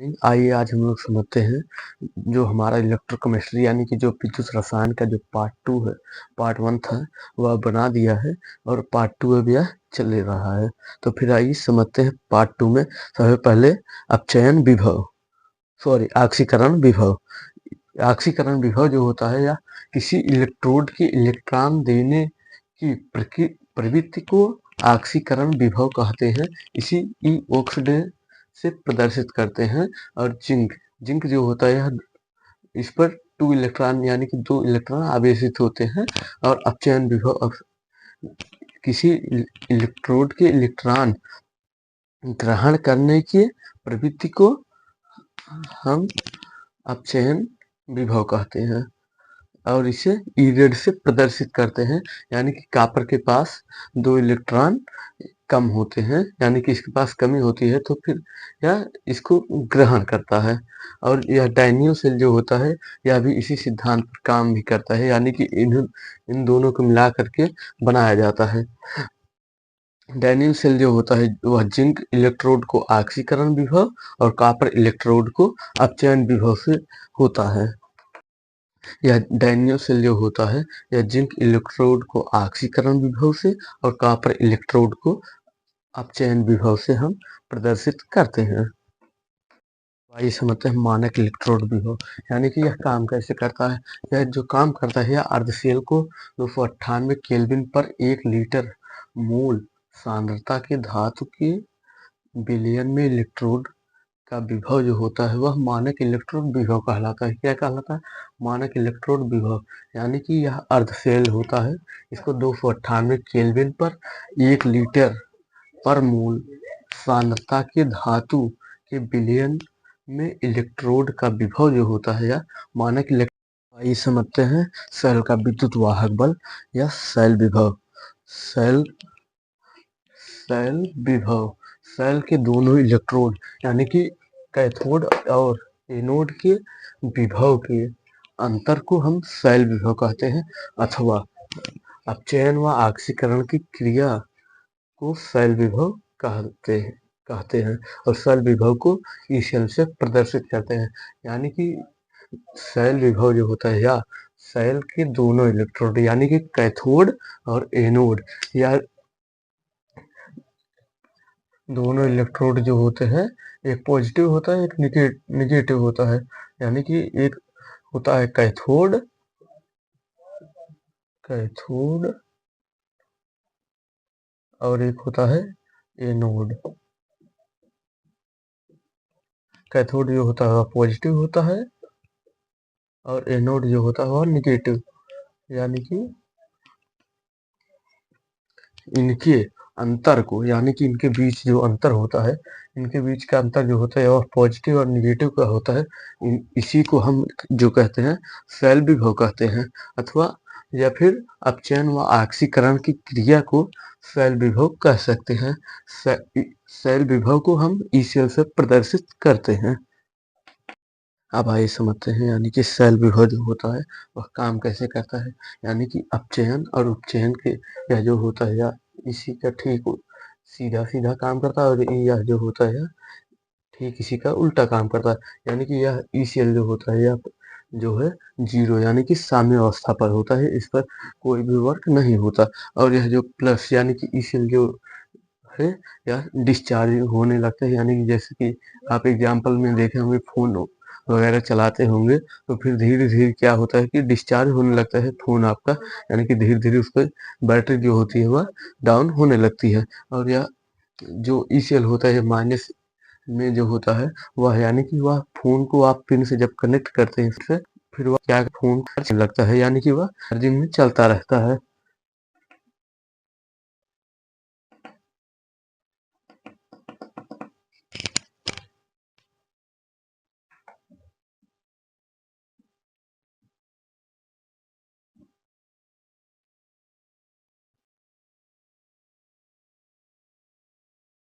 आइए आज हम लोग समझते हैं जो हमारा इलेक्ट्रोकेमिस्ट्री यानी कि जो विद्युत रसायन का जो पार्ट 2 है, पार्ट 1 था वह बना दिया है और पार्ट 2 अब यह चल रहा है। तो फिर आइए समझते हैं पार्ट 2 में। सबसे पहले अपचयन विभव, ऑक्सीकरण विभव। ऑक्सीकरण विभव जो होता है या किसी इलेक्ट्रोड के इलेक्ट्रॉन देने की प्रवृत्ति को ऑक्सीकरण विभव कहते हैं। इसी ई ऑक्सीडेज से प्रदर्शित करते हैं। और जिंक जो होता है इस पर 2 इलेक्ट्रॉन यानी कि 2 इलेक्ट्रॉन आवेशित होते हैं। और अपचयन विभव किसी इलेक्ट्रोड के इलेक्ट्रॉन ग्रहण करने की प्रवृत्ति को हम अपचयन विभव कहते हैं और इसे ई रेड से प्रदर्शित करते हैं। यानी कि कॉपर के पास 2 इलेक्ट्रॉन कम होते हैं, यानी कि इसके पास कमी होती है तो फिर यह इसको ग्रहण करता है। और यह डायनियल सेल जो होता है यह भी इसी सिद्धांत पर काम भी करता है, यानी कि इन दोनों को मिला करके बनाया जाता है। डायनियल सेल जो होता है वह जिंक इलेक्ट्रोड को ऑक्सीकरण विभव और कॉपर इलेक्ट्रोड को अपचयन विभव से होता है। यह डायनियल सेल जो होता है यह जिंक इलेक्ट्रोड को ऑक्सीकरण विभव से और कॉपर इलेक्ट्रोड को अपचयन विभव से हम प्रदर्शित करते हैं। आइए समझते हैं मानक इलेक्ट्रोड विभव, यानी कि यह काम कैसे करता है। यह जो काम करता है यह अर्धशेल को 298 केल्विन पर 1 लीटर मोल सांद्रता के धातु के विलयन में इलेक्ट्रोड का विभव जो होता है वह मानक इलेक्ट्रोड विभव कहलाता है। क्या कहलाता है? मानक इलेक्ट्रोड विभव। यानी कि यह अर्धशेल होता है, इसको 298 केल्विन पर 1 लीटर पर मोल सांद्रता के धातु के विलयन में इलेक्ट्रोड का विभव जो होता है या मानक इलेक्ट्रोड। आइए समझते हैं सेल का विद्युत वाहक बल या सेल विभव। सेल विभव सेल के दोनों इलेक्ट्रोड यानी कि कैथोड और एनोड के विभव के अंतर को हम सेल विभव कहते हैं, अथवा अपचयन व ऑक्सीकरण की क्रिया को सेल विभव कहते हैं और सेल विभव को ई सेल से प्रदर्शित करते हैं। यानी कि सेल विभव जो होता है या सेल के दोनों इलेक्ट्रोड यानी कि कैथोड और एनोड या दोनों इलेक्ट्रोड जो होते हैं एक पॉजिटिव होता है एक निगेटिव होता है। यानी कि एक होता है कैथोड और एक होता है एनोड। कैथोड जो होता है वह पॉजिटिव होता है और एनोड जो होता है वह निगेटिव। यानी कि इनके अंतर को यानी कि इनके बीच जो अंतर होता है इनके बीच का अंतर जो होता है वह पॉजिटिव और निगेटिव का होता है। इसी को हम जो कहते हैं सेल विभव कहते हैं, अथवा या फिर अपचयन व ऑक्सीकरण की क्रिया को सेल विभव कह सकते हैं। सेल विभव को हम ई सेल से प्रदर्शित करते हैं। अब आइए समझते हैं यानी कि सेल विभव जो होता है वह काम कैसे करता है। यानी कि अपचयन और उपचयन के यह जो होता है या इसी का ठीक सीधा काम करता है और यह जो होता है ठीक इसी का उल्टा काम करता है। यानी कि यह ई सेल जो होता है यह जो है 0 यानी कि साम्य अवस्था पर होता है, इस पर कोई भी वर्क नहीं होता। और यह जो प्लस यानी कि ई सेल जो है या डिस्चार्ज होने लगता है। यानी कि जैसे कि आप एग्जाम्पल में देखे होंगे फोन वगैरह चलाते होंगे तो फिर धीरे धीरे क्या होता है कि डिस्चार्ज होने लगता है फोन आपका, यानी कि धीरे धीरे उसका बैटरी जो होती है वह डाउन होने लगती है। और यह जो ई सेल होता है माइनस में जो होता है वह यानी कि वह फोन को आप पिन से जब कनेक्ट करते हैं फिर वह क्या फोन चार्ज लगता है, यानी कि वह चार्जिंग में चलता रहता है।